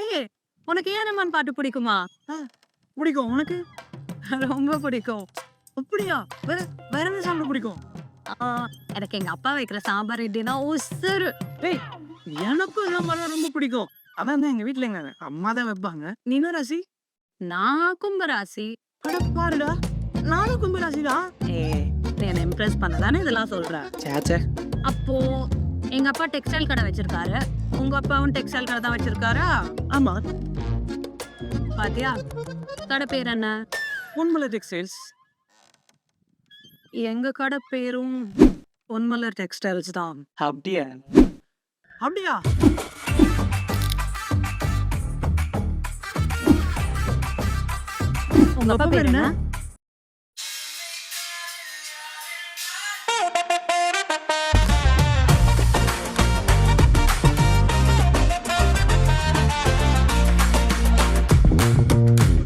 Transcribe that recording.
ஏய், உனக்கு ஏனம்மான் பாட்டு பிடிக்குமா? பிடிக்கும். உனக்கு? ரொம்ப பிடிக்கும். அப்படியா? வேற வேற என்ன சாப்பிட பிடிக்கும்? ஆ, எனக்கு எங்க அப்பா வைக்கிற சாம்பார் இட்லினா உசுரு. ஏய், எனக்கும் சாம்பார்னா ரொம்ப பிடிக்கும். அதான் எங்க வீட்ல எங்க அம்மா தான் வைப்பாங்க. நீ என்ன ராசி? நான் கும்பராசி. அட பாருடா. நானும் கும்பராசிடா. நீ என்ன இம்ப்ரெஸ் பண்ணதானே இதெல்லாம் சொல்ற. சேச்சே. அப்போ எங்க அப்பா டெக்ஸ்டைல் கடை வச்சிருக்காரு. உங்க அப்பாவும் டெக்ஸ்டைல் கடை தான் வச்சிருக்காரா? ஆமா. பாத்தியா? கடை பேர் என்ன? பொன்மலை டெக்ஸ்டைல்ஸ். எங்க கடை பேரும் பொன்மலர் டெக்ஸ்டைல்ஸ் தான். அப்படியா? அப்படியா? உங்க அப்பா பேர் என்ன?